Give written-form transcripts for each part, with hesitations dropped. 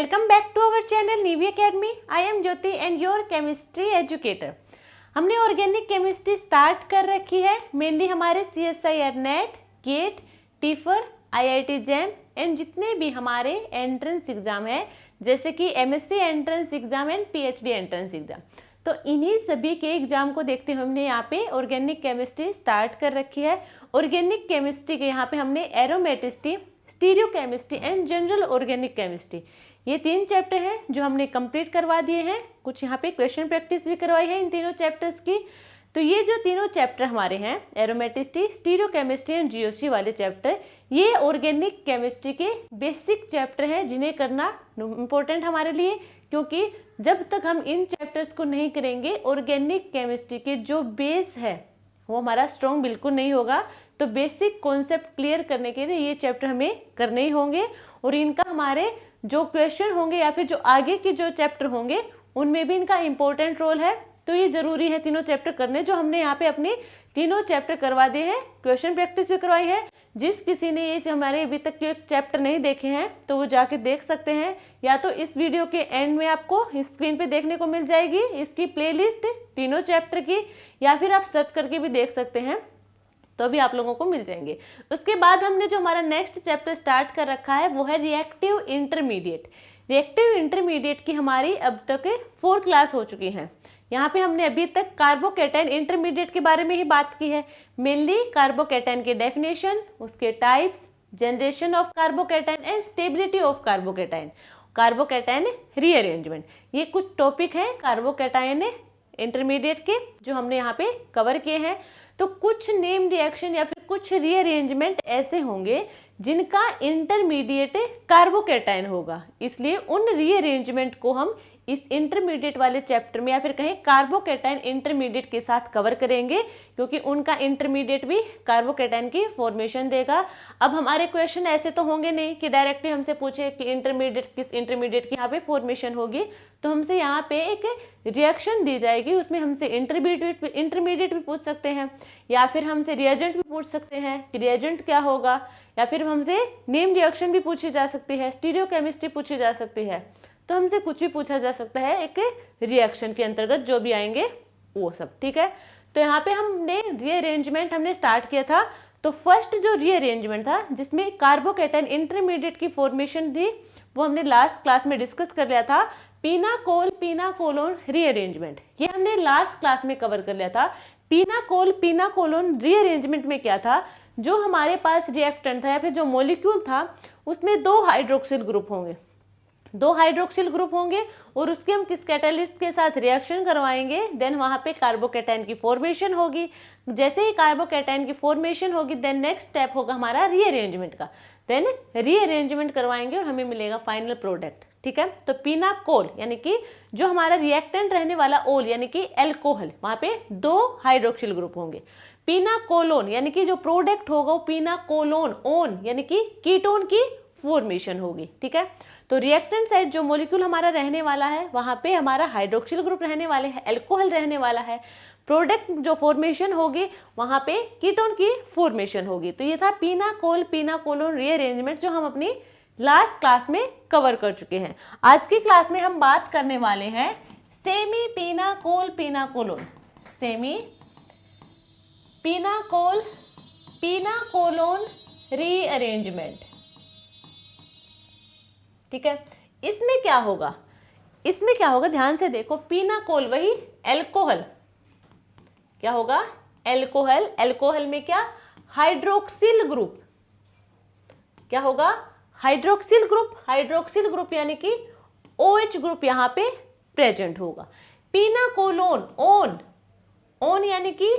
Welcome back to our channel Neevi academy. I am Jyoti and your chemistry educator. हमने organic chemistry start कर रखी है। Mainly हमारे CSIR NET, GATE, TIFR, IIT JAM and जितने भी हमारे एंट्रेंस एग्जाम है, जैसे कि MSc entrance exam and PhD entrance exam, तो इन्हीं सभी के एग्जाम को देखते हुए हमने यहाँ पे ऑर्गेनिक केमिस्ट्री स्टार्ट कर रखी है। ऑर्गेनिक केमिस्ट्री के यहाँ पे हमने aromaticity, stereochemistry and general organic chemistry, ये 3 चैप्टर हैं जो हमने कंप्लीट करवा दिए हैं। कुछ यहाँ पे क्वेश्चन प्रैक्टिस भी करवाई है इन तीनों चैप्टर्स की। तो ये जो तीनों चैप्टर हमारे हैं, एरोमेटिसिटी, स्टीरियोकेमिस्ट्री एंड GOC वाले चैप्टर, ये ऑर्गेनिक केमिस्ट्री के बेसिक चैप्टर हैं जिन्हें करना इम्पोर्टेंट हमारे लिए, क्योंकि जब तक हम इन चैप्टर्स को नहीं करेंगे ऑर्गेनिक केमिस्ट्री के जो बेस है वो हमारा स्ट्रॉन्ग बिल्कुल नहीं होगा। तो बेसिक कॉन्सेप्ट क्लियर करने के लिए ये चैप्टर हमें करने ही होंगे और इनका हमारे जो क्वेश्चन होंगे या फिर जो आगे के जो चैप्टर होंगे उनमें भी इनका इंपॉर्टेंट रोल है। तो ये जरूरी है तीनों चैप्टर करने, जो हमने यहाँ पे अपने तीनों चैप्टर करवा दिए हैं, क्वेश्चन प्रैक्टिस भी करवाई है। जिस किसी ने ये हमारे अभी तक के चैप्टर नहीं देखे हैं तो वो जाके देख सकते हैं, या तो इस वीडियो के एंड में आपको स्क्रीन पे देखने को मिल जाएगी इसकी प्लेलिस्ट तीनों चैप्टर की, या फिर आप सर्च करके भी देख सकते हैं, तो भी आप लोगों को मिल जाएंगे। उसके बाद हमने जो हमारा नेक्स्ट चैप्टर स्टार्ट कर रखा है वो है रिएक्टिव इंटरमीडिएट। रिएक्टिव इंटरमीडिएट की हमारी अब तक 4 क्लास हो चुकी हैं। यहाँ पे हमने अभी तक कार्बोकैटायन इंटरमीडिएट के बारे में ही बात की है। मेनली कार्बोकैटायन के डेफिनेशन, उसके types, generation of carbocation and stability of carbocation, carbocation rearrangement, ये कुछ टॉपिक हैं कार्बोकैटायन इंटरमीडिएट के जो हमने यहाँ पे कवर किए हैं। तो कुछ नेम रिएक्शन या फिर कुछ रीअरेंजमेंट ऐसे होंगे जिनका इंटरमीडिएट कार्बोकैटायन होगा, इसलिए उन रीअरेंजमेंट को हम इस इंटरमीडिएट वाले चैप्टर में या फिर कहें कार्बोकैटायन इंटरमीडिएट के साथ कवर करेंगे, क्योंकि उनका इंटरमीडिएट भी कार्बोकैटायन की फॉर्मेशन देगा। अब हमारे क्वेश्चन ऐसे तो होंगे नहीं कि डायरेक्टली हमसे पूछे कि इंटरमीडिएट किस इंटरमीडिएट की यहाँ पे फॉर्मेशन होगी, तो हमसे यहाँ पे एक रिएक्शन दी जाएगी, उसमें हमसे इंटरमीडिएट भी पूछ सकते हैं, या फिर हमसे रिएजेंट भी पूछ सकते हैं कि रिएजेंट क्या होगा, या फिर हमसे नेम रिएक्शन भी पूछी जा सकती है, स्टीरियोकेमिस्ट्री पूछी जा सकती है। तो हमसे कुछ भी पूछा जा सकता है एक रिएक्शन के अंतर्गत जो भी आएंगे वो सब, ठीक है। तो यहाँ पे हमने रीअरेंजमेंट हमने स्टार्ट किया था। तो फर्स्ट जो रीअरेंजमेंट था जिसमें कार्बोकैटायन इंटरमीडिएट की फॉर्मेशन थी वो हमने लास्ट क्लास में डिस्कस कर लिया था, पीनाकोलोन रीअरेंजमेंट। ये हमने लास्ट क्लास में कवर कर लिया था। पीनाकोलोन रीअरेंजमेंट में क्या था, जो हमारे पास रिएक्टेंट था या फिर जो मॉलिक्यूल था उसमें 2 हाइड्रोक्सिल ग्रुप होंगे, 2 हाइड्रोक्सिल ग्रुप होंगे और उसके हम किस कैटालिस्ट के साथ रिएक्शन करवाएंगे, देन वहां पे कार्बोकैटायन की फॉर्मेशन होगी। जैसे ही कार्बोकैटायन की फॉर्मेशन होगी देन नेक्स्ट स्टेप होगा हमारा रीअरेंजमेंट का, देन रीअरेंजमेंट करवाएंगे और हमें मिलेगा फाइनल प्रोडक्ट, ठीक है। तो पीनाकोल यानी कि जो हमारा रिएक्टेंट रहने वाला ओल यानी कि एल्कोहल, वहां पे 2 हाइड्रोक्सिल ग्रुप होंगे। पीनाकोलोन यानी कि जो प्रोडक्ट होगा वो पीनाकोलोन ओन यानी कि कीटोन की फॉर्मेशन होगी, ठीक है। तो रिएक्टेंट साइड जो मॉलिक्यूल हमारा रहने वाला है वहां पे हमारा हाइड्रोक्सिल ग्रुप रहने वाले हैं, एल्कोहल रहने वाला है। प्रोडक्ट जो फॉर्मेशन होगी वहां पे कीटोन की फॉर्मेशन होगी। तो ये था पीनाकोलोन रीअरेंजमेंट जो हम अपनी लास्ट क्लास में कवर कर चुके हैं। आज की क्लास में हम बात करने वाले हैं सेमी पीनाकोलोन, सेमी पीनाकोलोन रीअरेंजमेंट, ठीक है। इसमें क्या होगा, इसमें क्या होगा ध्यान से देखो, पीनाकोल वही एल्कोहल, क्या होगा एल्कोहल, एल्कोहल में क्या हाइड्रोक्सिल ग्रुप, क्या होगा हाइड्रोक्सिल ग्रुप, हाइड्रोक्सिल ग्रुप यानी कि OH ग्रुप यहां पे प्रेजेंट होगा। पीनाकोलोन ओन यानी कि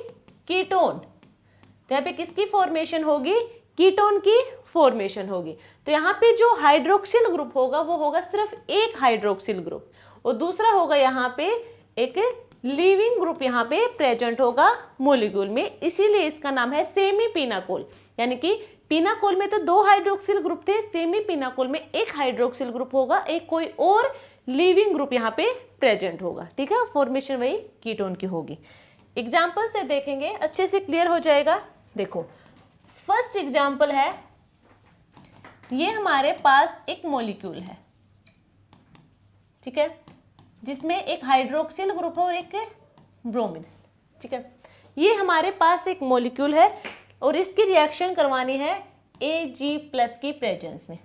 कीटोन, तो यहां पे किसकी फॉर्मेशन होगी, कीटोन की फॉर्मेशन होगी। तो यहाँ पे जो हाइड्रोक्सिल ग्रुप होगा वो होगा सिर्फ एक हाइड्रोक्सिल ग्रुप, और दूसरा होगा यहाँ पे एक लीविंग ग्रुप यहाँ पे प्रेजेंट होगा मॉलिक्यूल में, इसीलिए इसका नाम है सेमी पीनाकोल। यानी कि पीनाकोल में तो 2 हाइड्रोक्सिल ग्रुप थे, सेमी पीनाकोल में एक हाइड्रोक्सिल ग्रुप होगा, एक कोई और लीविंग ग्रुप यहाँ पे प्रेजेंट होगा, ठीक है। फॉर्मेशन वही कीटोन की होगी। एग्जाम्पल से देखेंगे अच्छे से क्लियर हो जाएगा। देखो फर्स्ट एग्जाम्पल है, ये हमारे पास एक मॉलिक्यूल है, ठीक है, जिसमें एक हाइड्रोक्सिल ग्रुप है और एक ब्रोमीन, ठीक है। ये हमारे पास एक मॉलिक्यूल है और इसकी रिएक्शन करवानी है Ag+ की प्रेजेंस में,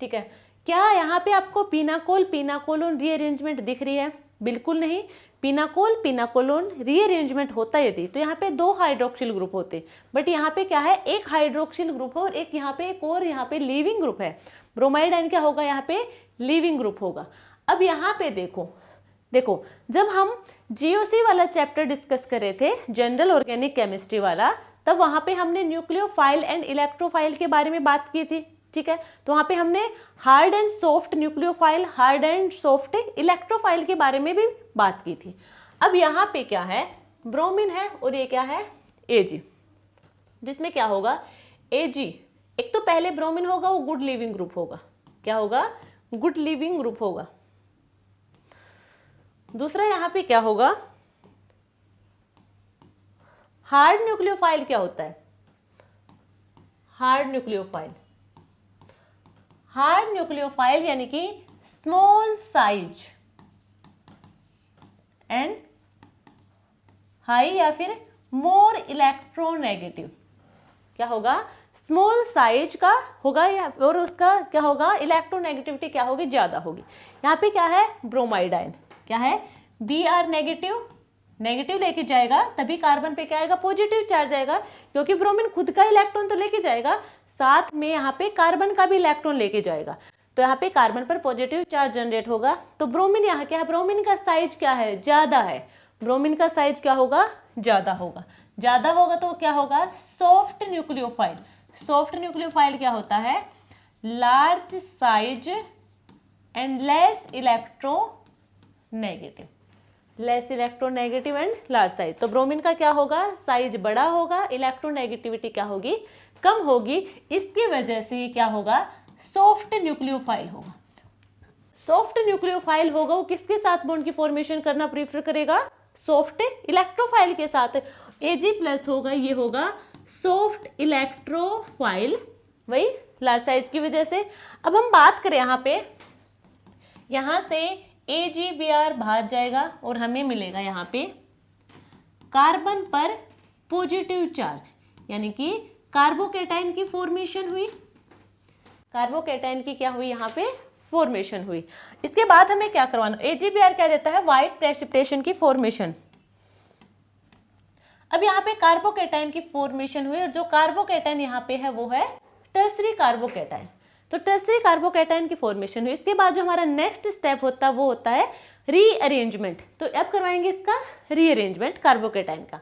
ठीक है। क्या यहाँ पे आपको पिनाकोल पिनाकोलोन रीअरेंजमेंट दिख रही है? बिल्कुल नहीं। पिनाकोल पिनाकोलोन रीअरेंजमेंट होता यदि तो यहाँ पे 2 हाइड्रोक्सिल ग्रुप होते, बट यहाँ पे क्या है, एक हाइड्रोक्सिल ग्रुप है और एक यहाँ पे एक और यहाँ पे लीविंग ग्रुप है। ब्रोमाइड आयन क्या होगा, यहाँ पे लीविंग ग्रुप होगा। अब यहाँ पे देखो जब हम GOC वाला चैप्टर डिस्कस कर रहे थे, जनरल ऑर्गेनिक केमिस्ट्री वाला, तब वहां पे हमने न्यूक्लियोफाइल एंड इलेक्ट्रोफाइल के बारे में बात की थी, ठीक है। तो वहां पे हमने hard and soft nucleophile, hard and soft electrophile के बारे में भी बात की थी। अब यहाँ पे क्या है, ब्रोमीन है और ये क्या है, Ag, जिसमें क्या होगा, Ag एक तो पहले ब्रोमीन होगा, वो गुड लिविंग ग्रुप होगा। क्या होगा, गुड लिविंग ग्रुप होगा। दूसरा यहाँ पे क्या होगा, हार्ड न्यूक्लियोफाइल क्या होता है, हार्ड न्यूक्लियोफाइल यानी कि स्मॉल साइज एंड हाई या फिर मोर इलेक्ट्रोनेगेटिव। क्या होगा, स्मॉल साइज का होगा या और उसका क्या होगा, इलेक्ट्रोनेगेटिविटी क्या होगी, ज्यादा होगी। यहाँ पे क्या है, ब्रोमाइड आयन क्या है, Br नेगेटिव लेके जाएगा, तभी कार्बन पे क्या आएगा, पॉजिटिव चार्ज आएगा, क्योंकि ब्रोमीन खुद का इलेक्ट्रॉन तो लेके जाएगा, साथ में यहाँ पे कार्बन का भी इलेक्ट्रॉन लेके जाएगा, तो यहाँ पे कार्बन पर पॉजिटिव चार्ज जनरेट होगा। तो ब्रोमीन यहाँ क्या है, ब्रोमीन का साइज क्या है, ज्यादा है। ब्रोमीन का साइज क्या होगा, ज्यादा होगा तो क्या होगा, सॉफ्ट न्यूक्लियोफाइल। सॉफ्ट न्यूक्लियोफाइल क्या होता है, large size and less electronegative and large size. तो ब्रोमीन का क्या होगा, साइज बड़ा होगा, इलेक्ट्रोनेगेटिविटी क्या होगी, कम होगी। इसकी वजह से ये क्या होगा, सॉफ्ट न्यूक्लियोफाइल होगा। सॉफ्ट न्यूक्लियोफाइल होगा, वो किसके साथ बॉन्ड की फॉर्मेशन करना प्रीफर करेगा, सॉफ्ट इलेक्ट्रोफाइल के साथ। Ag+ होगा, ये होगा सॉफ्ट इलेक्ट्रोफाइल, वही लार्ज साइज की वजह से। अब हम बात करें यहाँ से AgBr बाहर जाएगा और हमें मिलेगा यहाँ पे कार्बन पर पॉजिटिव चार्ज, यानी कि कार्बोकैटायन की फॉर्मेशन हुई, कार्बोकैटायन की क्या हुई, यहाँ पे फॉर्मेशन हुई। इसके बाद हमें क्या करवाना, AgBr क्या देता है, व्हाइट प्रेसिपिटेशन की फॉर्मेशन। अब यहाँ पे कार्बोकैटायन की फॉर्मेशन हुई और जो कार्बोकैटायन यहाँ पे है वो है टर्सरी कार्बोकैटायन। तो टर्सरी कार्बोकैटायन की फॉर्मेशन हुई। इसके बाद जो हमारा नेक्स्ट स्टेप होता है वो होता है रीअरेंजमेंट। तो अब करवाएंगे इसका रीअरेंजमेंट कार्बोकैटायन का।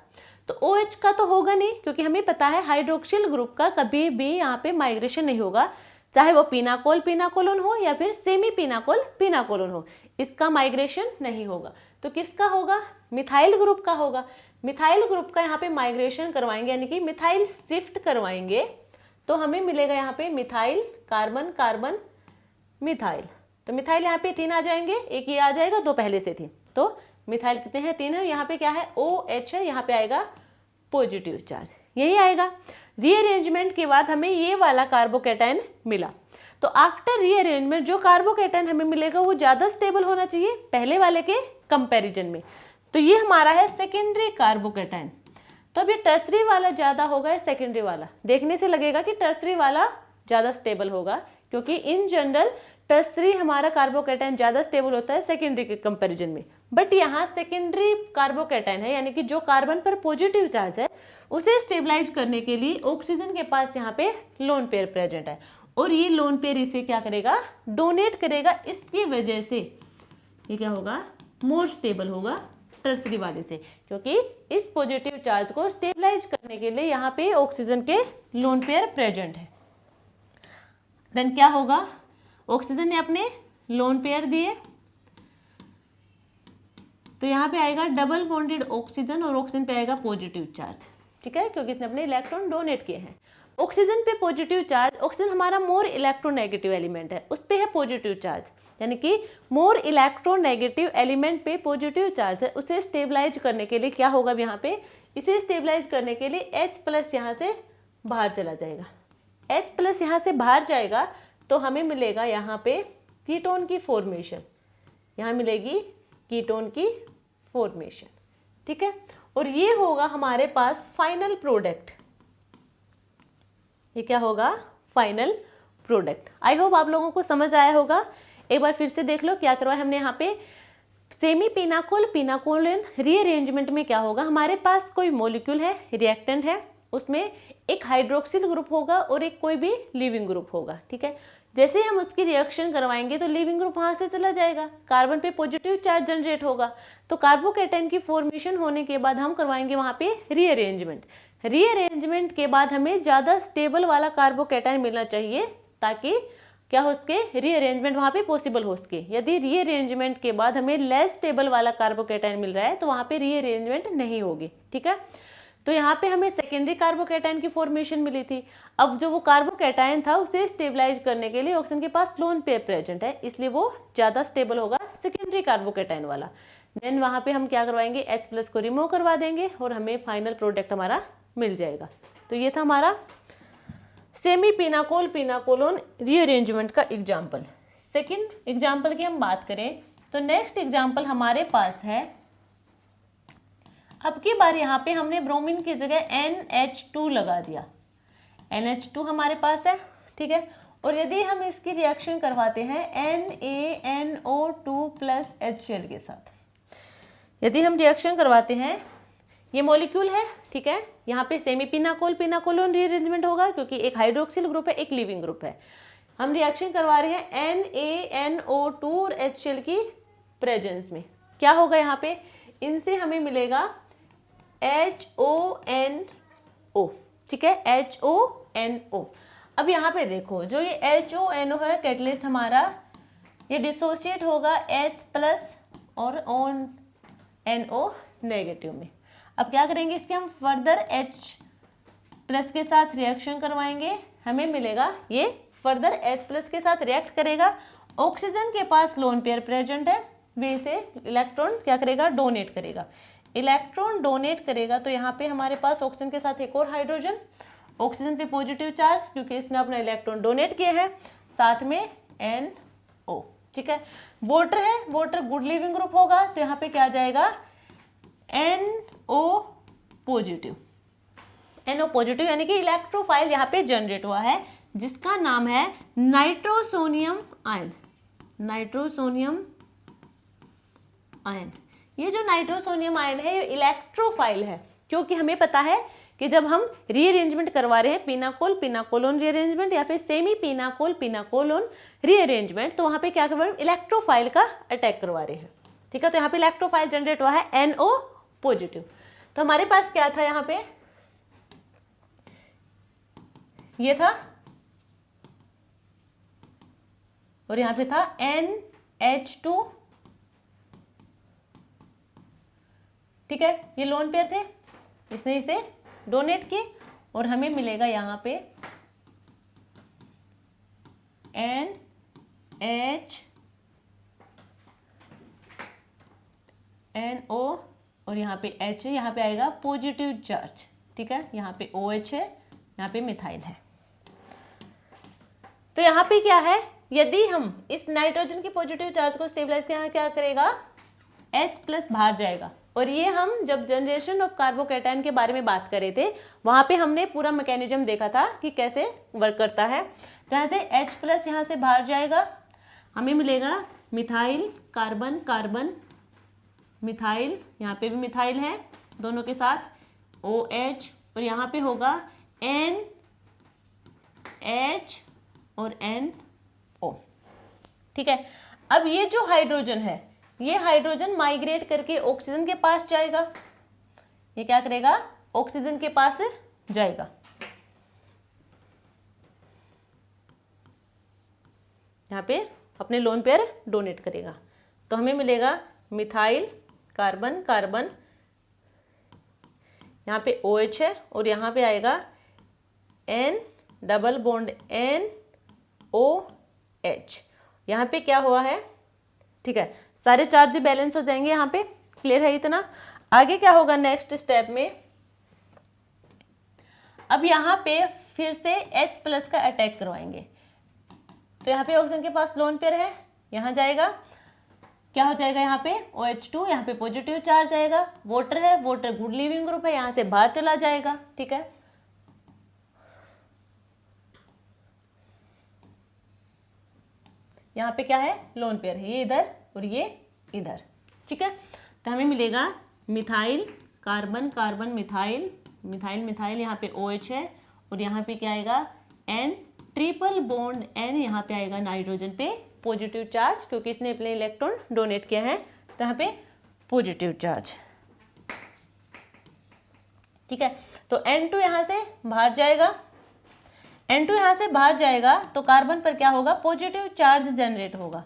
तो OH का तो होगा नहीं, क्योंकि हमें पता है हाइड्रोक्सिल ग्रुप का कभी भी यहाँ पे माइग्रेशन नहीं होगा, चाहे वो पिनाकोल पिनाकोलोन हो या फिर सेमी पिनाकोल पिनाकोलोन हो, इसका माइग्रेशन नहीं होगा। तो किसका होगा, मिथाइल ग्रुप का होगा। मिथाइल ग्रुप का यहाँ पे माइग्रेशन करवाएंगे, यानी कि मिथाइल शिफ्ट करवाएंगे, तो हमें मिलेगा यहाँ पे मिथाइल कार्बन कार्बन मिथाइल। तो मिथाइल यहाँ पे 3 आ जाएंगे, एक ये आ जाएगा, 2 पहले से थी। तो मिथाइल कितने हैं, 3 है। यहाँ पे क्या है, OH है, यहाँ पे आएगा पॉजिटिव चार्ज, यही आएगा। रीअरेंजमेंट के बाद हमें ये वाला कार्बोकैटायन मिला। तो आफ्टर रीअरेंजमेंट जो कार्बोकैटायन हमें मिलेगा वो ज्यादा स्टेबल होना चाहिए पहले वाले के कंपैरिजन में। तो ये हमारा है सेकेंडरी कार्बोकैटायन। तो अब ये टर्सरी वाला ज्यादा होगा या सेकेंडरी वाला, देखने से लगेगा कि टर्सरी वाला ज्यादा स्टेबल होगा, क्योंकि इन जनरल टर्सरी हमारा कार्बोकैटायन ज्यादा स्टेबल होता है सेकेंडरी के कंपैरिजन में। बट यहाँ सेकेंडरी कार्बोकैटायन है, यानी कि जो कार्बन पर पॉजिटिव चार्ज है उसे स्टेबलाइज करने के लिए ऑक्सीजन के पास यहाँ पे लोन पेयर प्रेजेंट है, और ये लोन पेयर इसे क्या करेगा, डोनेट करेगा। इसकी वजह से ये क्या होगा, मोर स्टेबल होगा टर्सरी वाले से, क्योंकि इस पॉजिटिव चार्ज को स्टेबलाइज करने के लिए यहाँ पे ऑक्सीजन के लोन पेयर प्रेजेंट है। देन क्या होगा, ऑक्सीजन ने अपने लोन पेयर दिए, तो यहाँ पे आएगा डबल बॉन्डेड ऑक्सीजन और ऑक्सीजन पे आएगा पॉजिटिव चार्ज, ठीक है, क्योंकि इसने अपने इलेक्ट्रॉन डोनेट किए हैं। ऑक्सीजन पे पॉजिटिव चार्ज, ऑक्सीजन हमारा मोर इलेक्ट्रोनेगेटिव एलिमेंट है, उस पे है पॉजिटिव चार्ज, यानी कि मोर इलेक्ट्रोनेगेटिव एलिमेंट पे पॉजिटिव चार्ज है। उसे स्टेबलाइज करने के लिए क्या होगा, यहाँ पे इसे स्टेबलाइज करने के लिए H+ यहाँ से बाहर चला जाएगा। H+ यहाँ से बाहर जाएगा तो हमें मिलेगा यहाँ पे कीटोन की फॉर्मेशन, यहाँ मिलेगी कीटोन की फॉर्मेशन। ठीक है, और ये होगा हमारे पास फाइनल प्रोडक्ट। ये क्या होगा? Final product. आई होप आप लोगों को समझ आया होगा। एक बार फिर से देख लो क्या करवाया हमने यहाँ पे। सेमी पिनाकोल पिनाकोलिन रीअरेंजमेंट में क्या होगा, हमारे पास कोई मॉलिक्यूल है, रिएक्टेंट है, उसमें एक हाइड्रोक्सिल ग्रुप होगा और एक कोई भी लिविंग ग्रुप होगा। ठीक है, जैसे ही हम उसकी रिएक्शन करवाएंगे तो लिविंग ग्रुप वहां से चला जाएगा, कार्बन पे पॉजिटिव चार्ज जनरेट होगा, तो कार्बोकेटाइन की फॉर्मेशन होने के बाद हम करवाएंगे वहां पे रीअरेंजमेंट। रीअरेंजमेंट के बाद हमें ज़्यादा स्टेबल वाला कार्बोकेटाइन मिलना चाहिए ताकि क्या हो सके, रीअरेंजमेंट वहाँ पे पॉसिबल हो सके। यदि रीअरेंजमेंट के बाद हमें लेस स्टेबल वाला कार्बोकेटाइन मिल रहा है तो वहाँ पे रीअरेंजमेंट नहीं होगी। ठीक है, तो यहाँ पे हमें सेकेंडरी कार्बोकेटाइन की फॉर्मेशन मिली थी। अब जो वो कार्बोकेटाइन था उसे स्टेबलाइज करने के लिए ऑक्सीजन के पास लोन पेयर प्रेजेंट है, इसलिए वो ज़्यादा स्टेबल होगा सेकेंडरी कार्बोकेटाइन वाला। देन वहाँ पे हम क्या करवाएंगे, H+ को रिमूव करवा देंगे और हमें फाइनल प्रोडक्ट हमारा मिल जाएगा। तो ये था हमारा सेमी पिनाकोल पिनाकोलोन रीअरेंजमेंट का एग्जाम्पल। सेकेंड एग्जाम्पल की हम बात करें तो नेक्स्ट एग्जाम्पल हमारे पास है, अब की बार यहाँ पे हमने ब्रोमीन की जगह NH2 लगा दिया। NH2 हमारे पास है। ठीक है, और यदि हम इसकी रिएक्शन करवाते हैं NaNO2 प्लस HCl के साथ, यदि हम रिएक्शन करवाते हैं, ये मॉलिक्यूल है। ठीक है, यहाँ पे सेमी पिनाकोल पिनाकोलोन रीअरेंजमेंट होगा क्योंकि एक हाइड्रोक्सिल ग्रुप है, एक लिविंग ग्रुप है। हम रिएक्शन करवा रहे हैं NaNO2 और HCl की प्रेजेंस में। क्या होगा यहाँ पे, इनसे हमें मिलेगा HONO। ठीक है, HONO। अब यहाँ पे देखो जो ये HONO है कैटलिस्ट हमारा, ये डिसोशिएट होगा H+ और NO नेगेटिव में। अब क्या करेंगे, इसके हम फर्दर H+ के साथ रिएक्शन करवाएंगे, हमें मिलेगा ये फर्दर H+ के साथ रिएक्ट करेगा। ऑक्सीजन के पास लोन पेयर प्रेजेंट है, वे इसे इलेक्ट्रॉन क्या करेगा, डोनेट करेगा। इलेक्ट्रॉन डोनेट करेगा तो यहाँ पे हमारे पास ऑक्सीजन के साथ एक और हाइड्रोजन, ऑक्सीजन पे पॉजिटिव चार्ज क्योंकि इसने अपना इलेक्ट्रॉन डोनेट किया है, साथ में NO। ठीक है, वाटर है, वाटर गुड लिविंग ग्रुप होगा तो यहाँ पे क्या आ जाएगा, NO पॉजिटिव। NO पॉजिटिव यानी कि इलेक्ट्रोफाइल यहाँ पे जनरेट हुआ है जिसका नाम है नाइट्रोसोनियम आयन। नाइट्रोसोनियम आयन, ये जो नाइट्रोसोनियम आयन है ये इलेक्ट्रोफाइल है क्योंकि हमें पता है कि जब हम रीअरेंजमेंट करवा रहे हैं पिनाकोल पिनाकोलोन रीअरेंजमेंट या फिर सेमी पिनाकोल पिनाकोलोन रीअरेंजमेंट, तो वहाँ पे क्या कर रहे हैं, इलेक्ट्रोफाइल का अटैक करवा रहे हैं। ठीक है, तो यहाँ पे इलेक्ट्रोफाइल जनरेट हुआ है NO पॉजिटिव। तो हमारे पास क्या था यहाँ पे, ये था और यहाँ पे था NH2। ठीक है, ये लोन पेयर थे, इसने इसे डोनेट किए और हमें मिलेगा यहाँ पे NO और यहाँ पे H है, यहाँ पे आएगा पॉजिटिव चार्ज। ठीक है, यहाँ पे OH है, यहाँ पे मिथाइल है। तो यहाँ पे क्या है, यदि हम इस नाइट्रोजन की पॉजिटिव चार्ज को स्टेबलाइज किया, क्या करेगा, H+ बाहर जाएगा। और ये हम जब जनरेशन ऑफ कार्बोकेटाइन के बारे में बात कर रहे थे वहां पे हमने पूरा मैकेनिज्म देखा था कि कैसे वर्क करता है। तो यहाँ से H+ यहाँ से बाहर जाएगा, हमें मिलेगा मिथाइल कार्बन कार्बन मिथाइल, यहाँ पे भी मिथाइल है दोनों के साथ OH, और यहाँ पे होगा NH और NO। ठीक है, अब ये जो हाइड्रोजन है, ये हाइड्रोजन माइग्रेट करके ऑक्सीजन के पास जाएगा। ये क्या करेगा, ऑक्सीजन के पास जाएगा। यहाँ पे अपने लोन पेयर डोनेट करेगा तो हमें मिलेगा मिथाइल कार्बन कार्बन, यहाँ पे OH है और यहाँ पे आएगा N डबल बॉन्ड NOH। यहाँ पे क्या हुआ है, ठीक है, सारे चार्ज बैलेंस हो जाएंगे। यहाँ पे क्लियर है इतना। आगे क्या होगा नेक्स्ट स्टेप में, अब यहाँ पे फिर से H+ का अटैक करवाएंगे। तो यहाँ पे ऑक्सीजन के पास लोन पेयर है, यहाँ जाएगा क्या हो जाएगा यहाँ पे OH2, यहाँ पे पॉजिटिव चार्ज आएगा, वाटर है, वाटर गुड लिविंग ग्रुप है, यहाँ से बाहर चला जाएगा, ठीक है। यहाँ पे क्या है, लोन पेयर है, ये इधर और ये इधर, ठीक है। तो हमें मिलेगा methyl carbon carbon methyl, methyl methyl, यहाँ पे OH है और यहाँ पे क्या आएगा N, ट्रिपल बॉन्ड N, यहाँ पे आएगा नाइट्रोजन पे पॉजिटिव चार्ज, क्योंकि इसने अपने इलेक्ट्रॉन डोनेट किया है, तो यहाँ पे पॉजिटिव चार्ज, ठीक है। तो N2 यहाँ से बाहर जाएगा, N2 यहाँ से बाहर जाएगा तो कार्बन पर क्या होगा, पॉजिटिव चार्ज जनरेट होगा,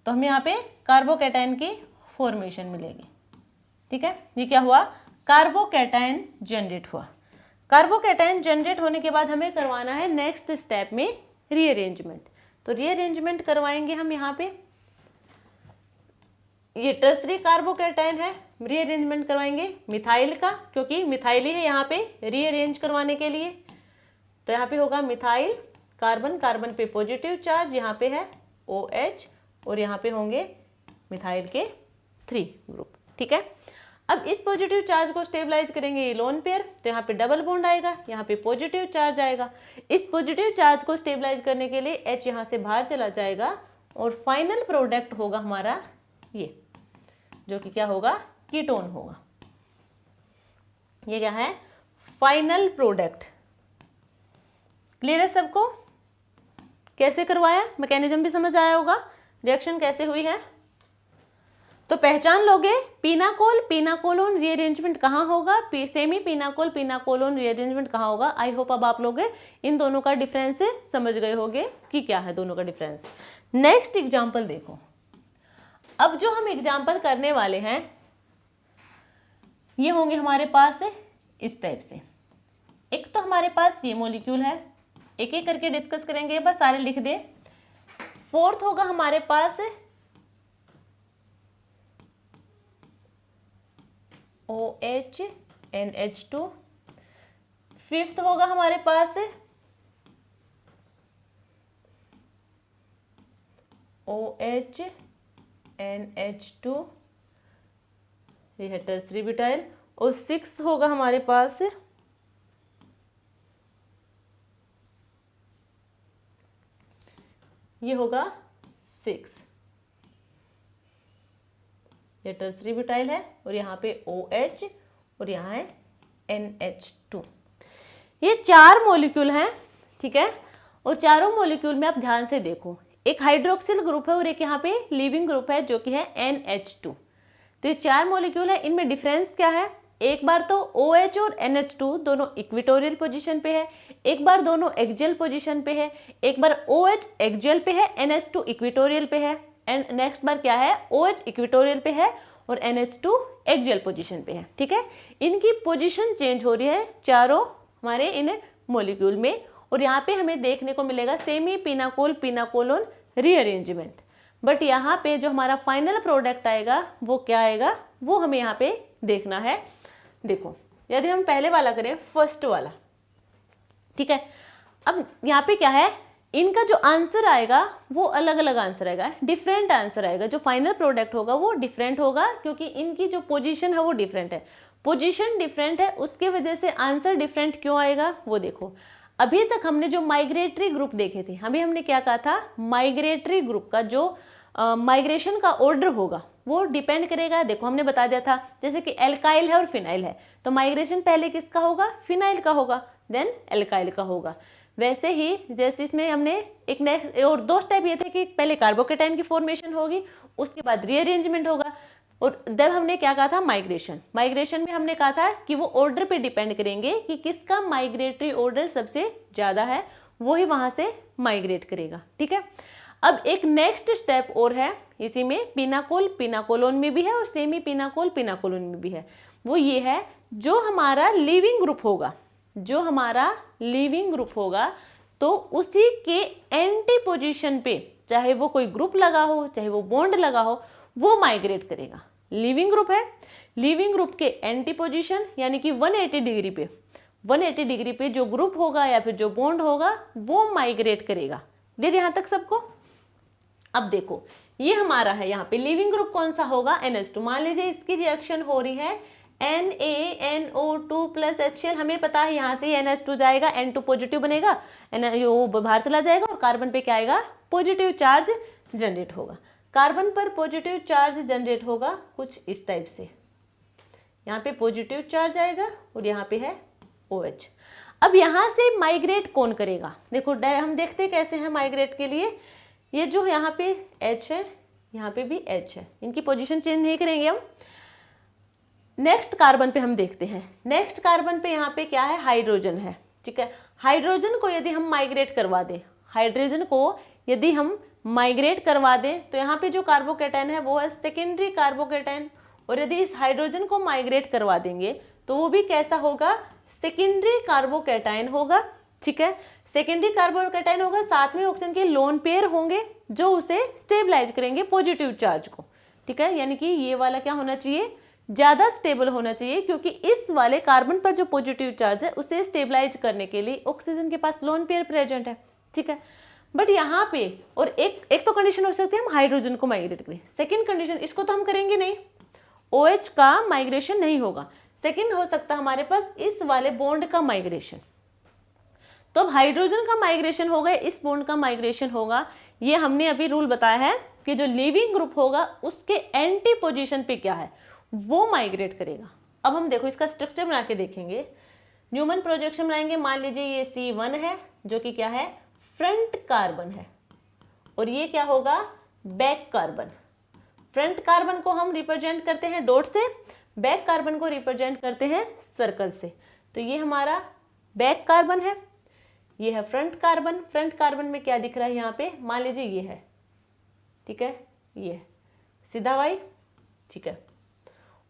तो हमें यहाँ पे कार्बोकैटायन की फॉर्मेशन मिलेगी, ठीक है। ये क्या हुआ, कार्बोकैटायन जनरेट हुआ। कार्बोकैटायन जनरेट होने के बाद हमें करवाना है नेक्स्ट स्टेप में रीअरेंजमेंट, तो रीअरेंजमेंट करवाएंगे हम यहाँ पे, ये टर्सरी कार्बोकैटायन है, रीअरेंजमेंट करवाएंगे मिथाइल का, क्योंकि मिथाइल ही है यहाँ पे रीअरेंज करवाने के लिए, तो यहाँ पे होगा मिथाइल कार्बन कार्बन पे पॉजिटिव चार्ज, यहाँ पे है OH और यहाँ पे होंगे मिथाइल के 3 ग्रुप, ठीक है। अब इस पॉजिटिव चार्ज को स्टेबलाइज करेंगे ये लोन पेयर, तो यहाँ पे डबल बॉन्ड आएगा, यहाँ पे पॉजिटिव चार्ज आएगा, इस पॉजिटिव चार्ज को स्टेबलाइज करने के लिए H यहाँ से बाहर चला जाएगा और फाइनल प्रोडक्ट होगा हमारा ये, जो कि क्या होगा, कीटोन होगा। ये क्या है, फाइनल प्रोडक्ट। क्लियर है सबको, कैसे करवाया, मैकेनिज्म भी समझ आया होगा, रिएक्शन कैसे हुई है। तो पहचान लोगे पिनाकोल पिनाकोलोन रीअरेंजमेंट कहाँ होगा, सेमी पिनाकोल पिनाकोलोन रीअरेंजमेंट कहाँ होगा। आई होप अब आप लोग इन दोनों का डिफरेंस समझ गए होंगे कि क्या है दोनों का डिफरेंस। नेक्स्ट एग्जांपल देखो, अब जो हम एग्जांपल करने वाले हैं ये होंगे हमारे पास इस टाइप से। एक तो हमारे पास ये मॉलिक्यूल है, एक एक करके डिस्कस करेंगे, बस सारे लिख दे। फोर्थ होगा हमारे पास OH NH2, फिफ्थ होगा हमारे पास OH NH2, ये है टर्सरी ब्यूटाइल, और सिक्स्थ होगा हमारे पास ये होगा 6, ये टर्सरी ब्यूटाइल है और यहाँ पे OH और यहाँ है NH2। ये 4 मॉलिक्यूल हैं, ठीक है। और चारों मॉलिक्यूल में आप ध्यान से देखो, एक हाइड्रोक्सिल ग्रुप है और एक यहाँ पे लीविंग ग्रुप है जो कि है NH2। तो ये 4 मॉलिक्यूल है, इनमें डिफरेंस क्या है, एक बार तो OH और NH2 दोनों इक्वेटोरियल पोजीशन पे है, एक बार दोनों एक्सियल पोजीशन पे है, एक बार OH एक्सियल पे है, NH2 इक्वेटोरियल पे है, एंड नेक्स्ट बार क्या है, OH इक्वेटोरियल पे है और NH2 एक्सियल पोजीशन पे है, ठीक है। इनकी पोजीशन चेंज हो रही है चारों हमारे इन मॉलिक्यूल में, और यहाँ पे हमें देखने को मिलेगा सेमी पिनाकोल पिनाकोलोन रीअरेंजमेंट। बट यहाँ पे जो हमारा फाइनल प्रोडक्ट आएगा वो क्या आएगा, वो हमें यहाँ पे देखना है। देखो यदि हम पहले वाला करें, फर्स्ट वाला, ठीक है। अब यहाँ पे क्या है, इनका जो आंसर आएगा वो अलग अलग आंसर आएगा, डिफरेंट आंसर आएगा, जो फाइनल प्रोडक्ट होगा वो डिफरेंट होगा, क्योंकि इनकी जो पोजीशन है वो डिफरेंट है, पोजीशन डिफरेंट है, उसके वजह से आंसर डिफरेंट क्यों आएगा वो देखो। अभी तक हमने जो माइग्रेटरी ग्रुप देखे थे, अभी हमने क्या कहा था, माइग्रेटरी ग्रुप का जो माइग्रेशन का ऑर्डर होगा वो डिपेंड करेगा। देखो हमने बता दिया था, जैसे कि एल्काइल है और फिनाइल है, तो माइग्रेशन पहले किसका होगा, फिनाइल का होगा, देन एल्काइल का होगा। वैसे ही जैसे इसमें हमने एक नेक्स्ट और 2 स्टेप ये थे कि पहले कार्बोकैटायन की फॉर्मेशन होगी, उसके बाद रीअरेंजमेंट होगा, और जब हमने क्या कहा था, माइग्रेशन। माइग्रेशन में हमने कहा था कि वो ऑर्डर पे डिपेंड करेंगे कि किसका माइग्रेटरी ऑर्डर सबसे ज़्यादा है, वो ही वहाँ से माइग्रेट करेगा, ठीक है। अब एक नेक्स्ट स्टेप और है, इसी में पिनाकोल पिनाकोलोन में भी है और सेमी पिनाकोल पिनाकोलोन में भी है। वो ये है, जो हमारा लिविंग ग्रुप होगा, जो हमारा लिविंग ग्रुप होगा, तो उसी के एंटी पोजीशन पे, चाहे वो कोई ग्रुप लगा हो, चाहे वो बॉन्ड लगा हो, वो माइग्रेट करेगा। लिविंग ग्रुप है, लिविंग ग्रुप के एंटी पोजीशन यानी कि 180 डिग्री पे, 180 डिग्री पे जो ग्रुप होगा या फिर जो बॉन्ड होगा वो माइग्रेट करेगा। क्लियर यहाँ तक सबको? अब देखो ये हमारा है, यहाँ पे लिविंग ग्रुप कौन सा होगा, NH2। मान लीजिए इसकी रिएक्शन हो रही है NaNO2 प्लस HCl, हमें पता है यहाँ से NH2 जाएगा, N2 पॉजिटिव बनेगा, वो बाहर चला जाएगा और कार्बन पे क्या आएगा, पॉजिटिव चार्ज जनरेट होगा। कार्बन पर पॉजिटिव चार्ज जनरेट होगा कुछ इस टाइप से, यहाँ पे पॉजिटिव चार्ज आएगा और यहाँ पे है OH। अब यहाँ से माइग्रेट कौन करेगा, देखो हम देखते कैसे हैं माइग्रेट के लिए, ये जो यहाँ पे H है, यहाँ पे भी H है, इनकी पोजीशन चेंज नहीं करेंगे हम। नेक्स्ट कार्बन पे हम देखते हैं, नेक्स्ट कार्बन पे यहाँ पे क्या है, हाइड्रोजन है, ठीक है। हाइड्रोजन को यदि हम माइग्रेट करवा दें, हाइड्रोजन को यदि हम माइग्रेट करवा दें तो यहाँ पे जो कार्बोकेटाइन है वो है सेकेंडरी कार्बोकेटाइन, और यदि इस हाइड्रोजन को माइग्रेट करवा देंगे तो वो भी कैसा होगा, सेकेंडरी कार्बोकेटाइन होगा, ठीक है। सेकेंडरी कार्बोकेटाइन होगा, साथ में ऑक्सीजन के लोन पेयर होंगे जो उसे स्टेबलाइज करेंगे पॉजिटिव चार्ज को, ठीक है। यानी कि ये वाला क्या होना चाहिए, ज्यादा स्टेबल होना चाहिए, क्योंकि इस वाले कार्बन पर जो पॉजिटिव चार्ज है उसे स्टेबलाइज करने के लिए ऑक्सीजन के पास लोन पेयर प्रेजेंट है, ठीक है। बट यहाँ पे और एक तो कंडीशन हो सकती है हम हाइड्रोजन को माइग्रेट करें, सेकेंड कंडीशन इसको तो हम करेंगे नहीं, OH का माइग्रेशन नहीं होगा। सेकेंड हो सकता है हमारे पास इस वाले बॉन्ड का माइग्रेशन, तो अब हाइड्रोजन का माइग्रेशन होगा, इस बॉन्ड का माइग्रेशन होगा। ये हमने अभी रूल बताया है कि जो लिविंग ग्रुप होगा उसके एंटी पोजीशन पे क्या है वो माइग्रेट करेगा। अब हम देखो इसका स्ट्रक्चर बना के देखेंगे, न्यूमन प्रोजेक्शन बनाएंगे। मान लीजिए ये C1 है जो कि क्या है, फ्रंट कार्बन है, और ये क्या होगा, बैक कार्बन। फ्रंट कार्बन को हम रिप्रेजेंट करते हैं डॉट से, बैक कार्बन को रिप्रेजेंट करते हैं सर्कल से। तो ये हमारा बैक कार्बन है, ये है फ्रंट कार्बन। फ्रंट कार्बन में क्या दिख रहा है यहाँ पे, मान लीजिए ये है, ठीक है, ये सीधा Y, ठीक है,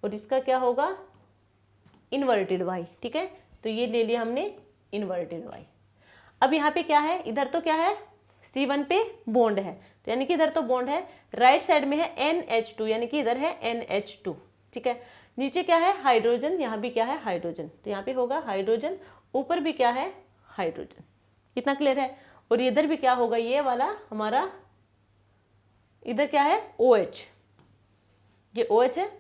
और इसका क्या होगा, इन्वर्टेड Y, ठीक है। तो ये ले लिया हमने इन्वर्टेड Y। अब यहाँ पे क्या है, इधर तो क्या है, C1 पे बॉन्ड है, तो यानी कि इधर तो बॉन्ड है, राइट साइड में है NH2, यानी कि इधर है NH2, ठीक है। नीचे क्या है, हाइड्रोजन, यहाँ भी क्या है, हाइड्रोजन, तो यहाँ पे होगा हाइड्रोजन, ऊपर भी क्या है, हाइड्रोजन। कितना क्लियर है। और इधर भी क्या होगा, ये वाला हमारा, इधर क्या है, OH, ये OH है,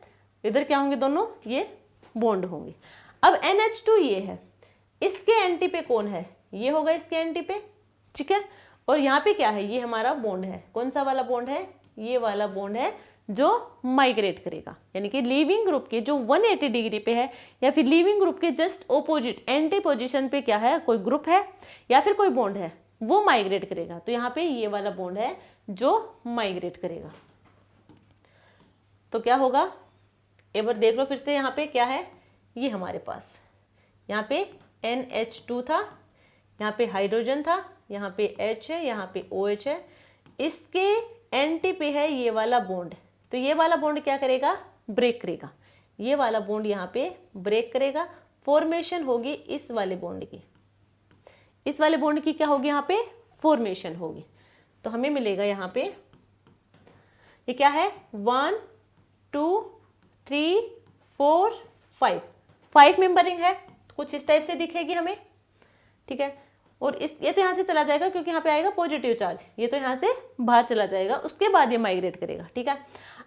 इधर क्या होंगे दोनों, ये बॉन्ड होंगे। अब NH2 ये है, इसके एंटी पे कौन है, ये होगा इसके एंटी पे, ठीक है। और यहाँ पे क्या है, ये हमारा बॉन्ड है, कौन सा वाला बॉन्ड है, ये वाला बॉन्ड है जो माइग्रेट करेगा, यानी कि लिविंग ग्रुप के जो 180 डिग्री पे है, या फिर लिविंग ग्रुप के जस्ट ऑपोजिट एंटी पोजीशन पे क्या है, कोई ग्रुप है या फिर कोई बॉन्ड है, वो माइग्रेट करेगा। तो यहाँ पे ये वाला बॉन्ड है जो माइग्रेट करेगा। तो क्या होगा, एक बार देख लो फिर से, यहाँ पे क्या है, ये हमारे पास यहाँ पे NH2 था, यहाँ पे हाइड्रोजन था, यहाँ पे H है, यहाँ पे OH है, इसके एंटी पे है ये वाला बॉन्ड। तो ये वाला बॉन्ड क्या करेगा, ब्रेक करेगा, ये वाला बॉन्ड यहाँ पे ब्रेक करेगा, फॉर्मेशन होगी इस वाले बॉन्ड की, इस वाले बॉन्ड की क्या होगी, यहाँ पे फॉर्मेशन होगी। तो हमें मिलेगा यहाँ पे, ये क्या है, 1 2 3 4 5 मेंबरिंग है, कुछ इस टाइप से दिखेगी हमें, ठीक है। और इस ये तो यहाँ से चला जाएगा क्योंकि यहाँ पे आएगा पॉजिटिव चार्ज, ये तो यहाँ से बाहर चला जाएगा, उसके बाद ये माइग्रेट करेगा, ठीक है।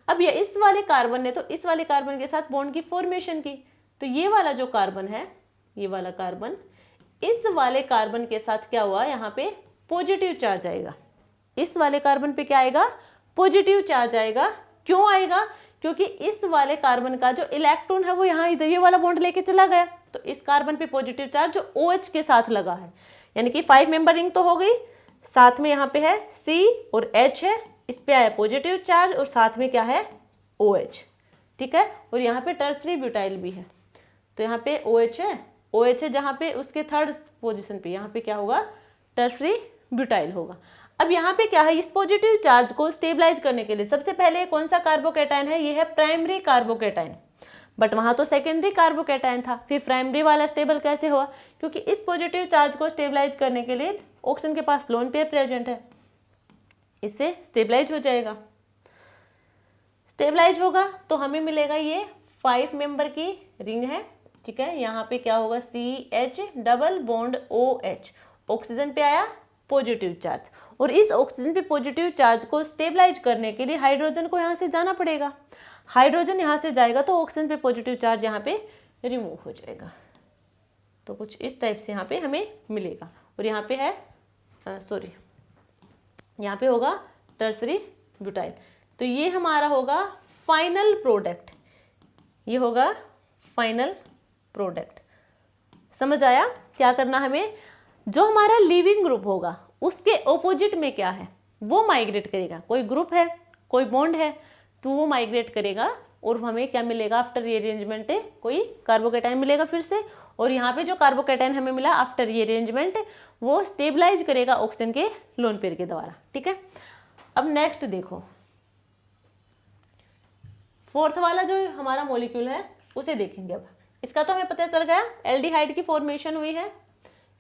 अब ये इस वाले कार्बन ने तो इस वाले कार्बन के साथ बॉन्ड की फॉर्मेशन की, तो ये वाला जो कार्बन है, ये वाला कार्बन इस वाले कार्बन के साथ क्या हुआ, यहाँ पे पॉजिटिव चार्ज आएगा, इस वाले कार्बन पे क्या आएगा, पॉजिटिव चार्ज आएगा। क्यों आएगा, क्योंकि इस वाले कार्बन का जो इलेक्ट्रॉन है वो यहाँ इधर ये वाला बॉन्ड लेके चला गया, तो इस कार्बन पे पॉजिटिव चार्ज जो OH के साथ लगा है, यानी कि 5 मेंबर रिंग तो हो गई, साथ में यहाँ पे है C और H है, इस पे आया पॉजिटिव चार्ज और साथ में क्या है, OH, ठीक है। और यहाँ पे टर्सरी ब्यूटाइल भी है, तो यहाँ पे OH है जहाँ पे उसके थर्ड पोजिशन पे यहाँ पे क्या होगा, टर्सरी ब्यूटाइल होगा। अब यहाँ पे क्या है, इस पॉजिटिव चार्ज को स्टेबलाइज करने के लिए सबसे पहले कौन सा कार्बोकेटाइन है, ये है प्राइमरी कार्बोकेटाइन, बट वहां तो सेकेंडरी कार्बोकेटाइन था, फिर प्राइमरी वाला स्टेबल कैसे हुआ, क्योंकि इस पॉजिटिव चार्ज को स्टेबलाइज करने के लिए ऑक्सीजन के पास लोन पेयर प्रेजेंट है, इससे स्टेबलाइज हो जाएगा। स्टेबलाइज होगा तो हमें मिलेगा ये 5 मेंबर की रिंग है, ठीक है। यहाँ पे क्या होगा, CH double bond OH, oxygen पे आया पॉजिटिव चार्ज। और इस ऑक्सीजन पे पॉजिटिव चार्ज को स्टेबलाइज करने के लिए हाइड्रोजन को यहाँ से जाना पड़ेगा। हाइड्रोजन यहाँ से जाएगा तो ऑक्सीजन पे पॉजिटिव चार्ज यहाँ पे रिमूव हो जाएगा। तो कुछ इस टाइप से यहाँ पे हमें मिलेगा। और यहाँ पे है यहाँ पे होगा टर्सरी ब्यूटाइल। तो ये हमारा होगा फाइनल प्रोडक्ट, ये होगा फाइनल प्रोडक्ट। समझ आया क्या करना हमें? जो हमारा लिविंग ग्रुप होगा उसके ऑपोजिट में क्या है वो माइग्रेट करेगा। कोई ग्रुप है, कोई बॉन्ड है, तो वो माइग्रेट करेगा और हमें क्या मिलेगा? आफ्टर रीअरेंजमेंट कोई कार्बोकैटायन मिलेगा फिर से। और यहाँ पे जो कार्बोकैटायन हमें मिला आफ्टर रीअरेंजमेंट वो स्टेबलाइज करेगा ऑक्सीजन के लोन पेयर के द्वारा। ठीक है, अब नेक्स्ट देखो, फोर्थ वाला जो हमारा मॉलिक्यूल है उसे देखेंगे। अब इसका तो हमें पता चल गया एल्डिहाइड की फॉर्मेशन हुई है,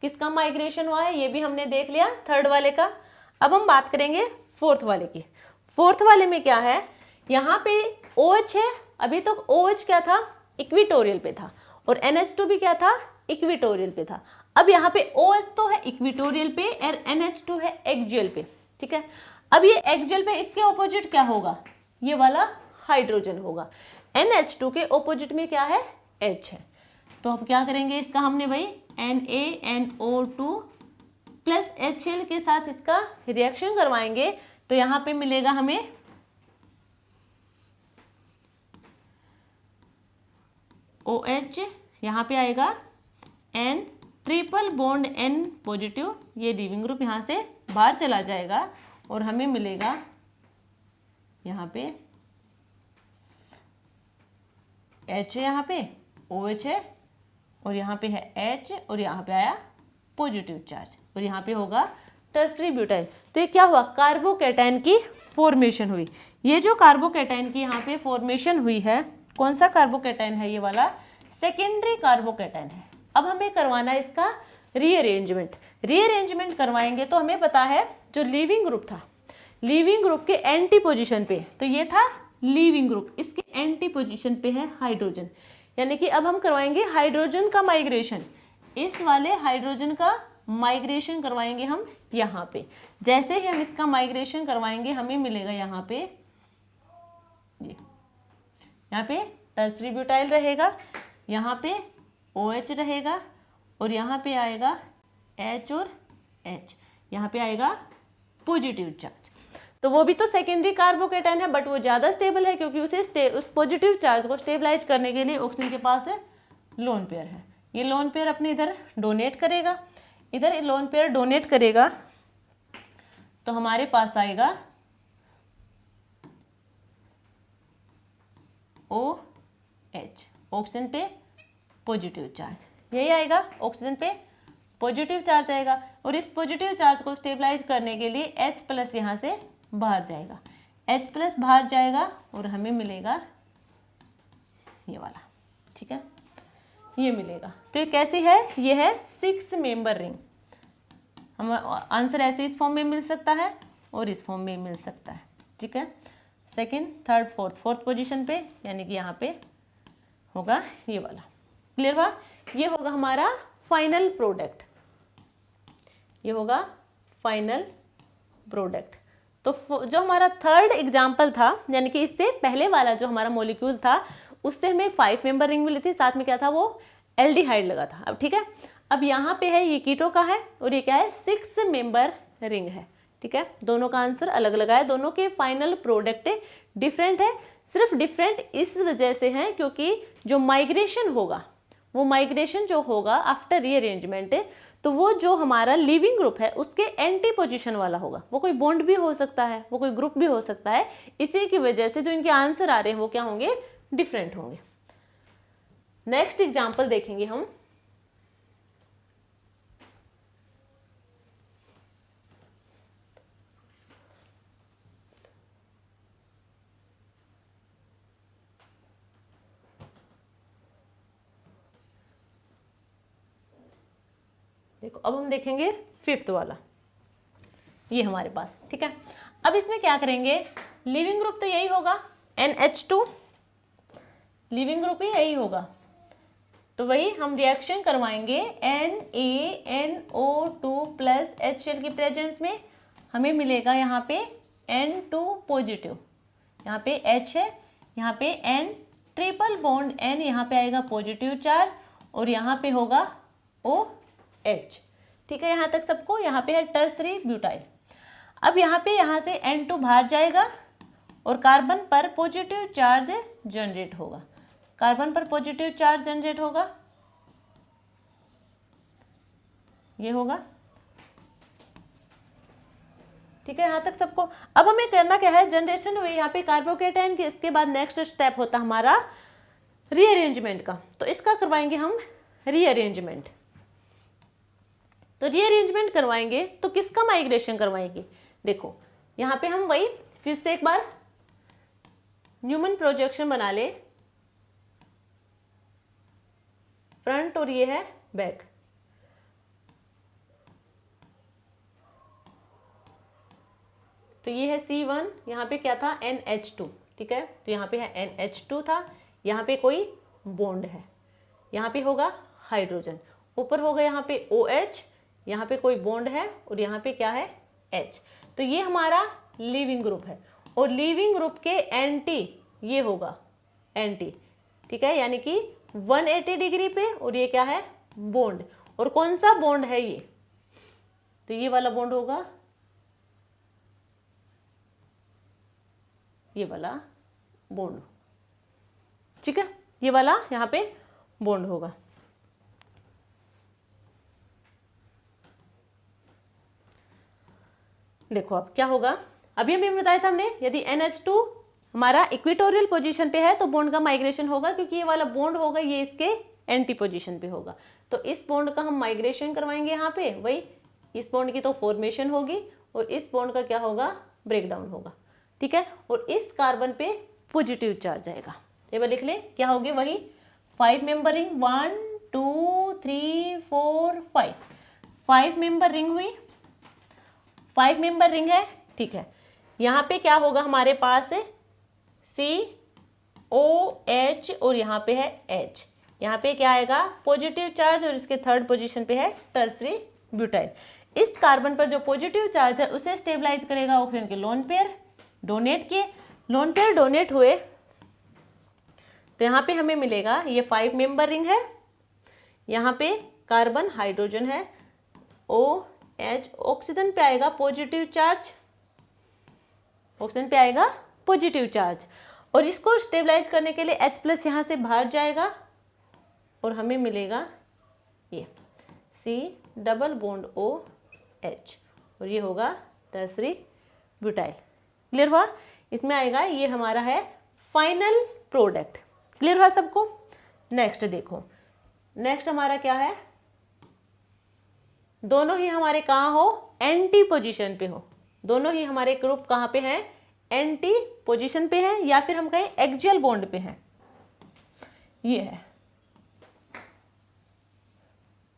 किसका माइग्रेशन हुआ है ये भी हमने देख लिया थर्ड वाले का। अब हम बात करेंगे फोर्थ वाले की। फोर्थ वाले में क्या है? यहाँ पे OH है, अभी तक OH क्या था? इक्विटोरियल पे था, और NH2 भी क्या था? इक्विटोरियल पे था। अब यहाँ पे OH तो है इक्विटोरियल पे और NH2 है एक्सियल पे। ठीक है, अब ये एक्सियल पे इसके ऑपोजिट क्या होगा? ये वाला हाइड्रोजन होगा। NH2 के ऑपोजिट में क्या है? H है। तो अब क्या करेंगे इसका? हमने भाई NaNO2 प्लस HCl के साथ इसका रिएक्शन करवाएंगे तो यहाँ पे मिलेगा हमें OH, यहाँ पे आएगा N triple bond N positive, ये लिविंग ग्रुप यहाँ से बाहर चला जाएगा और हमें मिलेगा यहाँ पे H है, यहाँ पे OH है और यहाँ पे है H और यहाँ पे आया पॉजिटिव चार्ज और यहाँ पे होगा टर्सरी ब्यूटाइल। तो ये क्या हुआ? कार्बोकैटायन की फॉर्मेशन हुई। ये जो कार्बोकैटायन की यहाँ पे फॉर्मेशन हुई है, कौन सा कार्बोकैटायन है? ये वाला सेकेंडरी कार्बोकैटायन है। अब हमें करवाना है इसका रीअरेंजमेंट। रीअरेंजमेंट करवाएंगे तो हमें पता है जो लिविंग ग्रुप था, लिविंग ग्रुप के एंटी पोजिशन पे, तो ये था लिविंग ग्रुप, इसके एंटी पोजिशन पे है हाइड्रोजन। यानी कि अब हम करवाएंगे हाइड्रोजन का माइग्रेशन, इस वाले हाइड्रोजन का माइग्रेशन करवाएंगे हम यहाँ पे। जैसे ही हम इसका माइग्रेशन करवाएंगे हमें मिलेगा यहाँ पे, यहाँ पे टर्सरी ब्यूटाइल रहेगा, यहाँ पे OH रहेगा और यहाँ पे आएगा H और H, यहाँ पे आएगा पॉजिटिव चार्ज। तो वो भी तो सेकेंडरी कार्बोकैटायन है बट वो ज़्यादा स्टेबल है क्योंकि उसे उस पॉजिटिव चार्ज को स्टेबलाइज करने के लिए ऑक्सीजन के पास है लोन पेयर है। ये लोन पेयर अपने इधर डोनेट करेगा, इधर लोन पेयर डोनेट करेगा तो हमारे पास आएगा OH, ऑक्सीजन पे पॉजिटिव चार्ज, यही आएगा, ऑक्सीजन पे पॉजिटिव चार्ज आएगा। और इस पॉजिटिव चार्ज को स्टेबलाइज करने के लिए H प्लस यहाँ से बाहर जाएगा, H प्लस बाहर जाएगा और हमें मिलेगा ये वाला। ठीक है, ये मिलेगा। तो ये कैसी है? ये है 6 मेंबर रिंग। हम आंसर ऐसे इस फॉर्म में मिल सकता है और इस फॉर्म में मिल सकता है। ठीक है, सेकंड, थर्ड, फोर्थ पोजीशन पे, यानी कि यहाँ पे होगा ये वाला। क्लियर हुआ? ये होगा हमारा फाइनल प्रोडक्ट, ये होगा फाइनल प्रोडक्ट। तो जो हमारा थर्ड एग्जाम्पल था, यानी कि इससे पहले वाला जो हमारा मॉलिक्यूल था उससे हमें 5 मेंबर रिंग मिली थी, साथ में क्या था? वो एल्डिहाइड लगा था। अब ठीक है, अब यहाँ पे है ये कीटो का है और ये क्या है? 6 मेंबर रिंग है। ठीक है, दोनों का आंसर अलग अलग है, दोनों के फाइनल प्रोडक्ट डिफरेंट है। सिर्फ डिफरेंट इस वजह से है क्योंकि जो माइग्रेशन होगा, वो माइग्रेशन जो होगा आफ्टर रीअरेंजमेंट, तो वो जो हमारा लिविंग ग्रुप है उसके एंटी पोजीशन वाला होगा। वो कोई बॉन्ड भी हो सकता है, वो कोई ग्रुप भी हो सकता है। इसी की वजह से जो इनके आंसर आ रहे हैं वो क्या होंगे? डिफरेंट होंगे। नेक्स्ट एग्जांपल देखेंगे हम। देखो अब हम देखेंगे 5th वाला, ये हमारे पास। ठीक है, अब इसमें क्या करेंगे? लिविंग ग्रुप तो यही होगा NH2, लिविंग ग्रुप ही यही होगा तो वही हम रिएक्शन करवाएंगे NaNO2 प्लस HCl की प्रेजेंस में, हमें मिलेगा यहाँ पे N2 पॉजिटिव, यहाँ पे H है, यहाँ पे N ट्रिपल बॉन्ड N, यहाँ पे आएगा पॉजिटिव चार्ज और यहाँ पे होगा OH। ठीक है, यहाँ तक सबको। यहाँ पे है टर्सरी ब्यूटाइल। अब यहाँ से N2 बाहर जाएगा और कार्बन पर पॉजिटिव चार्ज जनरेट होगा, कार्बन पर पॉजिटिव चार्ज जनरेट होगा, ये होगा। ठीक है, यहाँ तक सबको। अब हमें करना क्या है, जनरेशन हुई यहाँ पे कार्बोकेटाइन की, इसके बाद नेक्स्ट स्टेप होता हमारा रीअरेंजमेंट का। तो इसका करवाएंगे हम रीअरेंजमेंट। तो रीअरेंजमेंट करवाएंगे तो किसका माइग्रेशन करवाएंगे, देखो यहाँ पे हम वही फिर से एक बार न्यूमन प्रोजेक्शन बना ले, फ्रंट और ये है बैक। तो ये है C1, यहाँ पे क्या था NH2, ठीक है, तो यहाँ पे है NH2 था, यहाँ पे कोई बॉन्ड है, यहाँ पे होगा हाइड्रोजन, ऊपर होगा यहाँ पे OH, यहाँ पे कोई बॉन्ड है और यहाँ पे क्या है H। तो ये हमारा लीविंग ग्रुप है और लीविंग ग्रुप के एंटी ये होगा एंटी, ठीक है, यानी कि 180 डिग्री पे, और ये क्या है बॉन्ड, और कौन सा बॉन्ड है ये, तो ये वाला बॉन्ड होगा, ये वाला बॉन्ड, ठीक है, ये वाला यहाँ पे बॉन्ड होगा। देखो अब क्या होगा, अभी हमें बताया था हमने, यदि NH2 हमारा इक्वेटोरियल पोजीशन पे है तो बॉन्ड का माइग्रेशन होगा, क्योंकि ये वाला बॉन्ड होगा ये इसके एंटी पोजीशन पे होगा। तो इस बॉन्ड का हम माइग्रेशन करवाएंगे यहाँ पे, वही इस बॉन्ड की तो फॉर्मेशन होगी और इस बॉन्ड का क्या होगा ब्रेकडाउन होगा, ठीक है, और इस कार्बन पे पॉजिटिव चार्ज आएगा। ये लिख ले क्या होगी, वही 5 मेंबर रिंग, 1 2 3 4 5, 5 मेंबर रिंग हुई, 5 मेंबर रिंग है, ठीक है। यहाँ पे क्या होगा हमारे पास COH और यहाँ पे है H, यहाँ पे क्या आएगा पॉजिटिव चार्ज और इसके थर्ड पोजीशन पे है टर्सरी ब्यूटाइल। इस कार्बन पर जो पॉजिटिव चार्ज है उसे स्टेबलाइज करेगा ऑक्सीजन के लोन पेयर, डोनेट किए, लोन पेयर डोनेट हुए, तो यहाँ पे हमें मिलेगा ये 5 मेंबर रिंग है, यहाँ पे कार्बन हाइड्रोजन है, OH, ऑक्सीजन पे आएगा पॉजिटिव चार्ज, ऑक्सीजन पे आएगा पॉजिटिव चार्ज, और इसको स्टेबलाइज करने के लिए H प्लस यहाँ से बाहर जाएगा और हमें मिलेगा ये C डबल बॉन्ड OH, और ये होगा टर्सरी ब्यूटाइल। क्लियर हुआ, इसमें आएगा ये हमारा है फाइनल प्रोडक्ट। क्लियर हुआ सबको। नेक्स्ट देखो, नेक्स्ट हमारा क्या है, दोनों ही हमारे कहाँ हो एंटी पोजीशन पे हो, दोनों ही हमारे ग्रुप कहाँ पे हैं एंटी पोजीशन पे है, या फिर हम कहें एक्सियल बॉन्ड पे हैं, ये है,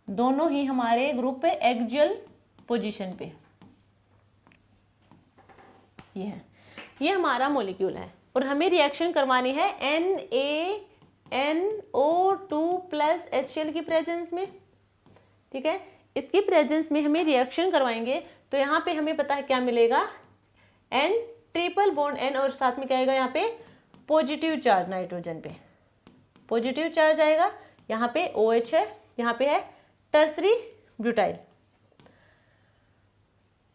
दोनों ही हमारे ग्रुप पे एक्सियल पोजीशन पे, ये है, ये हमारा मॉलिक्यूल है और हमें रिएक्शन करवानी है NaNO2 प्लस HCl की प्रेजेंस में, ठीक है, इसकी प्रेजेंस में हमें रिएक्शन करवाएंगे। तो यहाँ पे हमें पता है क्या मिलेगा, N ट्रिपल बॉन्ड N और साथ में क्या आएगा यहाँ पे पॉजिटिव चार्ज, नाइट्रोजन पे पॉजिटिव चार्ज आएगा, यहाँ पे OH है, यहाँ पे है टर्सरी ब्यूटाइल,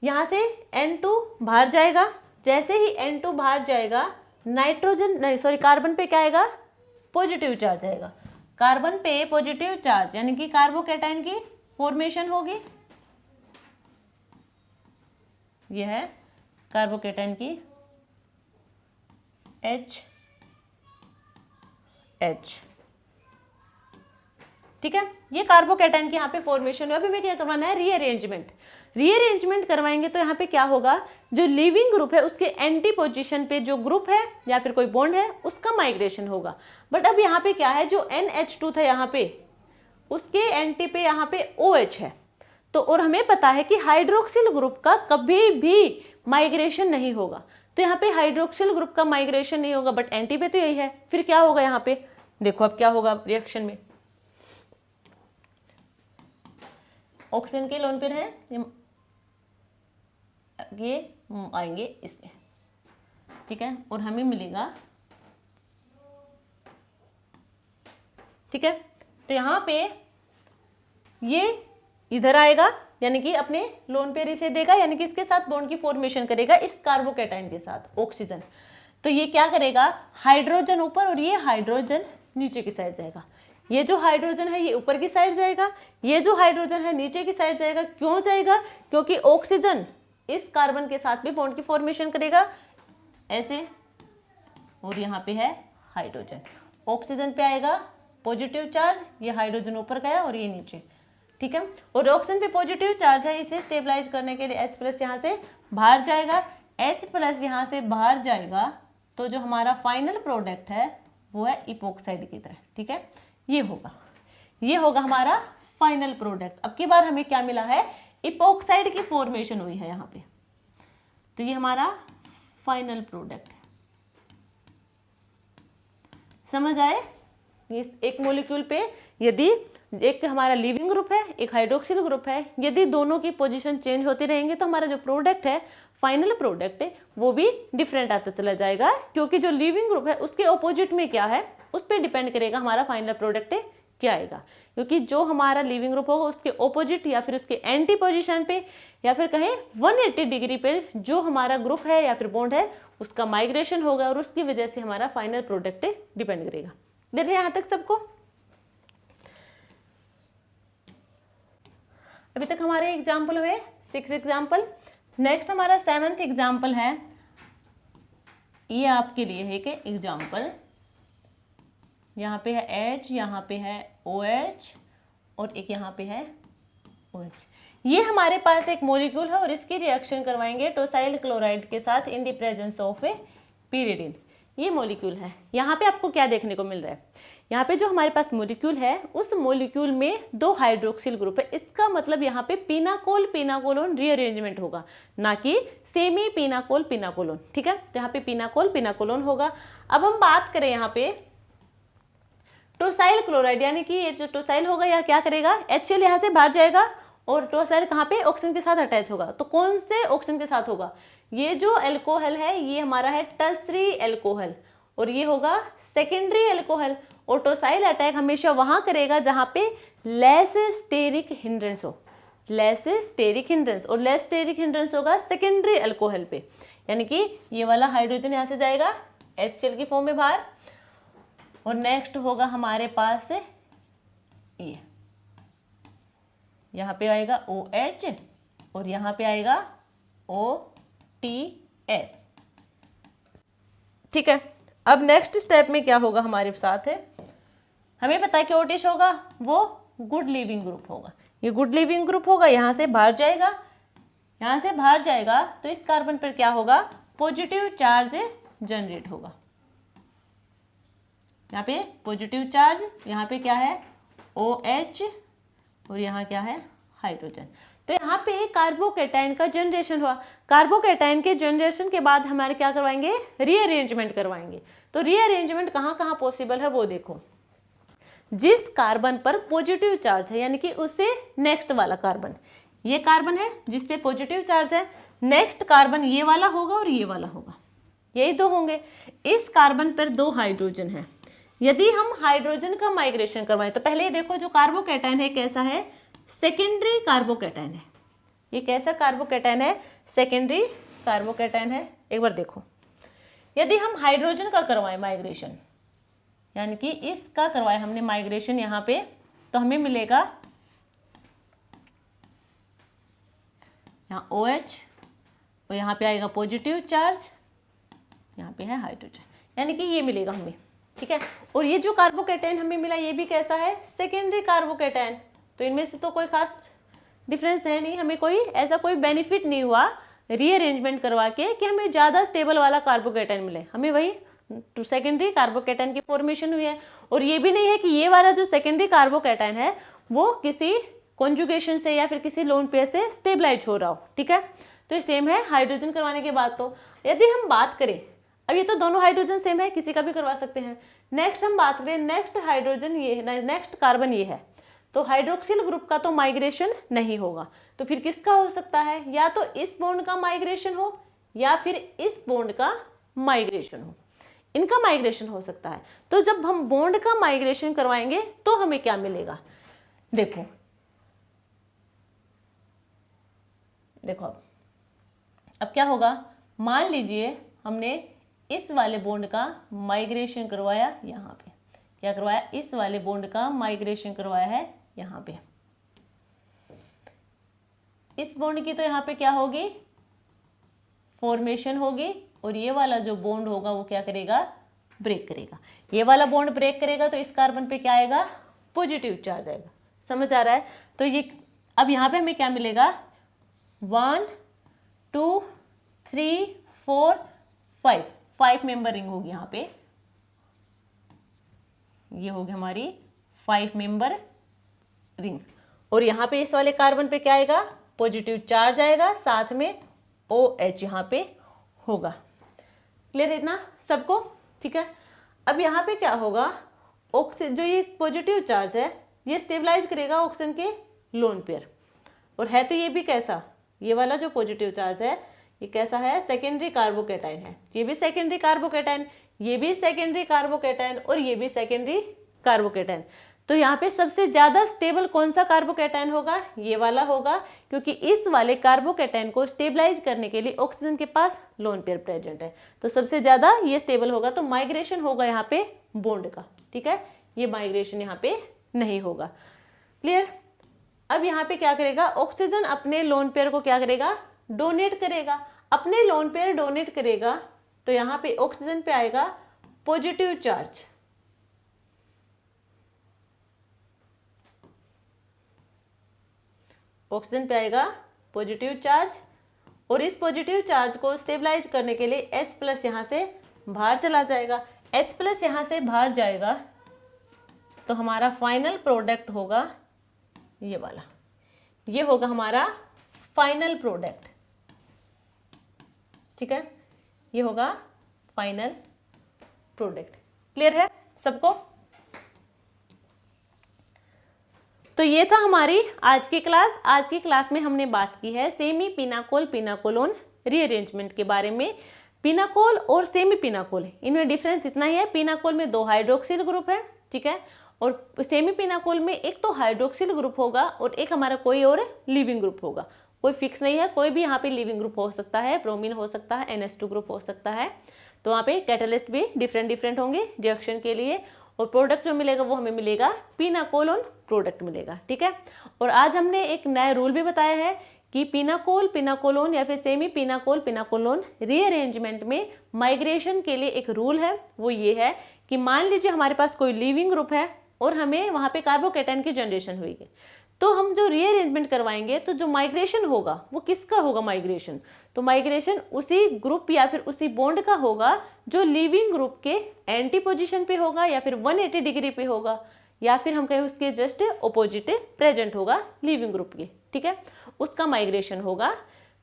यहाँ से N2 बाहर जाएगा, जैसे ही N2 बाहर जाएगा नाइट्रोजन नहीं सॉरी कार्बन पे क्या आएगा पॉजिटिव चार्ज आएगा, कार्बन पे पॉजिटिव चार्ज यानी कि कार्बोकेटाइन की फॉर्मेशन होगी, यह है कार्बोकेटाइन की H, ठीक है, ये कार्बोकेटाइन की यहाँ पे फॉर्मेशन है। अभी हमें क्या करवाना है रीअरेंजमेंट, रीअरेंजमेंट करवाएंगे तो यहाँ पे क्या होगा, जो लिविंग ग्रुप है उसके एंटी पोजीशन पे जो ग्रुप है या फिर कोई बॉन्ड है उसका माइग्रेशन होगा। बट अब यहाँ पे क्या है, जो NH2 था यहाँ पे उसके एंटी पे यहाँ पे OH है, तो और हमें पता है कि हाइड्रोक्सिल ग्रुप का कभी भी माइग्रेशन नहीं होगा, तो यहाँ पे हाइड्रोक्सिल ग्रुप का माइग्रेशन नहीं होगा, बट एंटी पे तो यही है, फिर क्या होगा यहाँ पे देखो, अब क्या होगा रिएक्शन में, ऑक्सीजन के लोन पेयर है, ये आएंगे इसमें, ठीक है, और हमें मिलेगा, ठीक है। तो यहाँ पे ये इधर आएगा, यानी कि अपने लोन पेयर इसे देगा, यानी कि इसके साथ बॉन्ड की फॉर्मेशन करेगा इस कार्बोकैटायन के साथ ऑक्सीजन। तो ये क्या करेगा, हाइड्रोजन ऊपर और ये हाइड्रोजन नीचे की साइड जाएगा। ये जो हाइड्रोजन है ये ऊपर की साइड जाएगा, ये जो हाइड्रोजन है नीचे की साइड जाएगा। क्यों जाएगा, क्योंकि ऑक्सीजन इस कार्बन के साथ भी बॉन्ड की फॉर्मेशन करेगा ऐसे, और यहाँ पे है हाइड्रोजन। ऑक्सीजन पे आएगा पॉजिटिव चार्ज, ये हाइड्रोजन ऊपर गया और ये नीचे, ठीक है। और ऑक्सीजन पे पॉजिटिव चार्ज है, इसे स्टेबलाइज करने के लिए H+ यहाँ से बाहर जाएगा, H+ यहाँ से बाहर जाएगा, तो जो हमारा फाइनल प्रोडक्ट है वो है इपोक्साइड की तरह, ठीक है। ये होगा हमारा फाइनल प्रोडक्ट। अब की बार हमें क्या मिला है, इपोक्साइड की फॉर्मेशन हुई है यहाँ पे, तो ये हमारा फाइनल प्रोडक्ट है। समझ आए, ये एक मॉलिक्यूल पे यदि एक हमारा लीविंग ग्रुप है, एक हाइड्रोक्सिल ग्रुप है, यदि दोनों की पोजीशन चेंज होती रहेंगे तो हमारा जो प्रोडक्ट है, फाइनल प्रोडक्ट है, वो भी डिफरेंट आता चला जाएगा, क्योंकि जो लीविंग ग्रुप है उसके ऑपोजिट में क्या है उस पर डिपेंड करेगा हमारा फाइनल प्रोडक्ट क्या आएगा। क्योंकि जो हमारा लीविंग ग्रुप होगा उसके ऑपोजिट या फिर उसके एंटी पोजीशन पे या फिर कहें 180 डिग्री पे जो हमारा ग्रुप है या फिर बॉन्ड है उसका माइग्रेशन होगा, और उसकी वजह से हमारा फाइनल प्रोडक्ट डिपेंड करेगा। देख रहे हैं यहाँ तक सबको। अभी तक हमारे एग्जाम्पल हुए 6 एग्जाम्पल। नेक्स्ट हमारा 7th एग्जाम्पल है, ये आपके लिए है कि एग्जाम्पल, यहाँ पे है H, यहाँ पे है OH और एक यहाँ पे है OH। ये हमारे पास एक मॉलिक्यूल है और इसकी रिएक्शन करवाएंगे टोसाइल क्लोराइड के साथ in the presence of A pyridine। ये मॉलिक्यूल है। यहाँ पे आपको क्या देखने को मिल रहा है, यहाँ पे जो हमारे पास मॉलिक्यूल है उस मॉलिक्यूल में 2 हाइड्रोक्सिल ग्रुप है। इसका मतलब यहाँ पे पिनाकोल पिनाकोलोन रीअरेंजमेंट होगा, ना कि सेमी पिनाकोल पिनाकोलोन, ठीक है। तो यहाँ पे पिनाकोल पिनाकोलोन होगा। अब हम बात करें यहाँ पे टोसाइल क्लोराइड, यानी कि ये जो टोसाइल होगा यह क्या करेगा, HCl यहाँ से बाहर जाएगा और टोसाइल कहाँ पे, ऑक्सीजन के साथ अटैच होगा। तो कौन से ऑक्सीजन के साथ होगा, ये जो एल्कोहल है ये हमारा है टर्सरी एल्कोहल और ये होगा सेकेंडरी एल्कोहल। और टोसाइल अटैक हमेशा वहां करेगा जहां पे लेस स्टेरिक हिंड्रेंस हो, लेस स्टेरिक हिंड्रेंस, और लेस स्टेरिक हिंड्रेंस होगा सेकेंडरी अल्कोहल पे, यानी कि ये वाला हाइड्रोजन यहाँ से जाएगा HCl की फॉर्म में बाहर, और नेक्स्ट होगा हमारे पास ये, यहाँ पे आएगा OH और यहाँ पे आएगा OTS, ठीक है। अब नेक्स्ट स्टेप में क्या होगा हमारे साथ है, हमें पता है कि OTS होगा वो गुड लिविंग ग्रुप होगा, ये गुड लिविंग ग्रुप होगा, यहाँ से बाहर जाएगा, यहाँ से बाहर जाएगा तो इस कार्बन पर क्या होगा, पॉजिटिव चार्ज जनरेट होगा। यहाँ पे पॉजिटिव चार्ज, यहाँ पे क्या है OH और यहाँ क्या है हाइड्रोजन। तो यहाँ पे कार्बोकैटायन का जनरेशन हुआ। कार्बोकैटायन के जनरेशन के बाद हमारे क्या करवाएंगे, रीअरेंजमेंट करवाएंगे। तो रीअरेंजमेंट कहाँ कहाँ पॉसिबल है वो देखो, जिस कार्बन पर पॉजिटिव चार्ज है, यानी कि उससे नेक्स्ट वाला कार्बन, ये कार्बन है जिस पे पॉजिटिव चार्ज है, नेक्स्ट कार्बन ये वाला होगा और ये वाला होगा, यही 2 होंगे। इस कार्बन पर 2 हाइड्रोजन है, यदि हम हाइड्रोजन का माइग्रेशन करवाएं तो पहले देखो जो कार्बोकैटायन है कैसा है, सेकेंडरी कार्बोकैटायन है। ये कैसा कार्बोकैटायन है, सेकेंडरी कार्बोकैटायन है। एक बार देखो, यदि हम हाइड्रोजन का करवाएं माइग्रेशन, यानी कि इसका करवाया हमने माइग्रेशन यहाँ पे, तो हमें मिलेगा यहाँ OH और यहाँ पे आएगा पॉजिटिव चार्ज, यहाँ पे है हाइड्रोजन, यानी कि ये मिलेगा हमें, ठीक है। और ये जो कार्बोकैटायन हमें मिला ये भी कैसा है, सेकेंडरी कार्बोकैटायन। तो इनमें से तो कोई खास डिफरेंस है नहीं, हमें कोई ऐसा कोई बेनिफिट नहीं हुआ रीअरेंजमेंट करवा के कि हमें ज़्यादा स्टेबल वाला कार्बोकैटायन मिले, हमें वही सेकेंडरी कार्बोकैटायन की फॉर्मेशन हुई है। और ये भी नहीं है कि ये वाला जो सेकेंडरी कार्बोकैटायन है वो किसी कॉन्जुगेशन से या फिर किसी लोन पेयर से स्टेबलाइज हो रहा हो, ठीक है। तो ये सेम है हाइड्रोजन करवाने के बाद। तो यदि हम बात करें, अब ये तो दोनों हाइड्रोजन सेम है, किसी का भी करवा सकते हैं। नेक्स्ट हम बात करें, नेक्स्ट हाइड्रोजन ये, नेक्स्ट कार्बन ये है, तो हाइड्रोक्सिल ग्रुप का तो माइग्रेशन नहीं होगा, तो फिर किसका हो सकता है, या तो इस बॉन्ड का माइग्रेशन हो या फिर इस बॉन्ड का माइग्रेशन हो, इनका माइग्रेशन हो सकता है। तो जब हम बॉन्ड का माइग्रेशन करवाएंगे तो हमें क्या मिलेगा, देखो देखो अब क्या होगा, मान लीजिए हमने इस वाले बॉन्ड का माइग्रेशन करवाया यहाँ पे, क्या करवाया, इस वाले बॉन्ड का माइग्रेशन करवाया है यहाँ पे। इस बॉन्ड की तो यहाँ पे क्या होगी, फॉर्मेशन होगी, और ये वाला जो बॉन्ड होगा वो क्या करेगा, ब्रेक करेगा। ये वाला बॉन्ड ब्रेक करेगा तो इस कार्बन पे क्या आएगा, पॉजिटिव चार्ज आएगा। समझ आ रहा है? तो ये अब यहाँ पे हमें क्या मिलेगा, 1 2 3 4 5 मेंबर रिंग होगी यहाँ पे, ये होगी हमारी 5 मेंबर रिंग। और यहाँ पे इस वाले कार्बन पे क्या आएगा, पॉजिटिव चार्ज आएगा, साथ में OH यहाँ पे होगा। क्लियर है इतना सबको? ठीक है। अब यहाँ पे क्या होगा, ऑक्सीजन जो ये पॉजिटिव चार्ज है ये स्टेबलाइज करेगा ऑक्सीजन के लोन पेयर, और है तो ये भी कैसा, ये वाला जो पॉजिटिव चार्ज है ये कैसा है, सेकेंडरी कार्बोकेटाइन है। ये भी सेकेंडरी कार्बोकेटाइन, ये भी सेकेंडरी कार्बोकेटाइन, और ये भी सेकेंडरी कार्बोकेटाइन। तो यहाँ पे सबसे ज्यादा स्टेबल कौन सा कार्बोकेटाइन होगा, ये वाला होगा, क्योंकि इस वाले कार्बोकेटाइन को स्टेबलाइज करने के लिए ऑक्सीजन के पास लोन पेयर प्रेजेंट है, तो सबसे ज्यादा ये स्टेबल होगा। तो माइग्रेशन होगा यहाँ पे बॉन्ड का, ठीक है, ये माइग्रेशन यहाँ पे नहीं होगा। क्लियर? अब यहाँ पे क्या करेगा, ऑक्सीजन अपने लोन पेयर को क्या करेगा, डोनेट करेगा। अपने लोन पेयर डोनेट करेगा तो यहाँ पे ऑक्सीजन पे आएगा पॉजिटिव चार्ज, ऑक्सीजन पे आएगा पॉजिटिव चार्ज, और इस पॉजिटिव चार्ज को स्टेबलाइज करने के लिए H+ यहाँ से बाहर चला जाएगा। H+ यहाँ से बाहर जाएगा तो हमारा फाइनल प्रोडक्ट होगा ये वाला, ये होगा हमारा फाइनल प्रोडक्ट। ठीक है, ये होगा फाइनल प्रोडक्ट। क्लियर है सबको? तो ये था हमारी आज की क्लास। आज की क्लास में हमने बात की है सेमी पिनाकोल पिनाकोलोन रीअरेंजमेंट के बारे में। पिनाकोल और सेमी पिनाकोल इनमें डिफरेंस इतना ही है, पिनाकोल में 2 हाइड्रोक्सिल ग्रुप है, ठीक है, और सेमी पिनाकोल में एक तो हाइड्रोक्सिल ग्रुप होगा और एक हमारा कोई और लिविंग ग्रुप होगा। कोई फिक्स नहीं है, कोई भी यहाँ पे लिविंग ग्रुप हो सकता है, ब्रोमीन हो सकता है, NH2 ग्रुप हो सकता है। तो वहाँ पे कैटलिस्ट भी डिफरेंट होंगे रिएक्शन के लिए, और प्रोडक्ट जो मिलेगा वो हमें मिलेगा पिनाकोलोन प्रोडक्ट मिलेगा। ठीक है, और आज हमने एक नया रूल भी बताया है कि पिनाकोल पिनाकोलोन या फिर सेमी पिनाकोल पिनाकोलोन रीअरेंजमेंट में माइग्रेशन के लिए एक रूल है। वो ये है कि मान लीजिए हमारे पास कोई लिविंग ग्रुप है और हमें वहाँ पे कार्बोकेटाइन की जनरेशन हुई है, तो हम जो रीअरेंजमेंट करवाएंगे तो जो माइग्रेशन होगा वो किसका होगा माइग्रेशन, तो माइग्रेशन उसी ग्रुप या फिर उसी बॉन्ड का होगा जो लिविंग ग्रुप के एंटी पोजीशन पे होगा, या फिर 180 डिग्री पे होगा, या फिर हम कहें उसके जस्ट ऑपोजिट प्रेजेंट होगा लिविंग ग्रुप के। ठीक है, उसका माइग्रेशन होगा।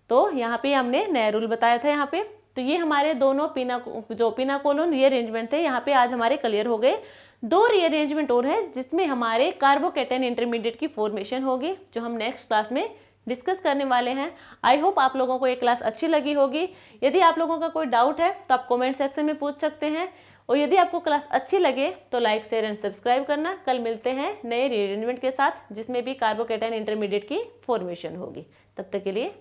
तो यहाँ पे हमने नया रूल बताया था यहाँ पे। तो ये हमारे दोनों पिनाकोलोन रीअरेंजमेंट थे यहाँ पे आज हमारे क्लियर हो गए। 2 रीअरेंजमेंट और है जिसमें हमारे कार्बोकेटाइन इंटरमीडिएट की फॉर्मेशन होगी, जो हम नेक्स्ट क्लास में डिस्कस करने वाले हैं। आई होप आप लोगों को ये क्लास अच्छी लगी होगी। यदि आप लोगों का कोई डाउट है तो आप कमेंट सेक्शन में पूछ सकते हैं, और यदि आपको क्लास अच्छी लगे तो लाइक शेयर एंड सब्सक्राइब करना। कल मिलते हैं नए रीअरेंजमेंट के साथ जिसमें भी कार्बोकेटाइन इंटरमीडिएट की फॉर्मेशन होगी। तब तक के लिए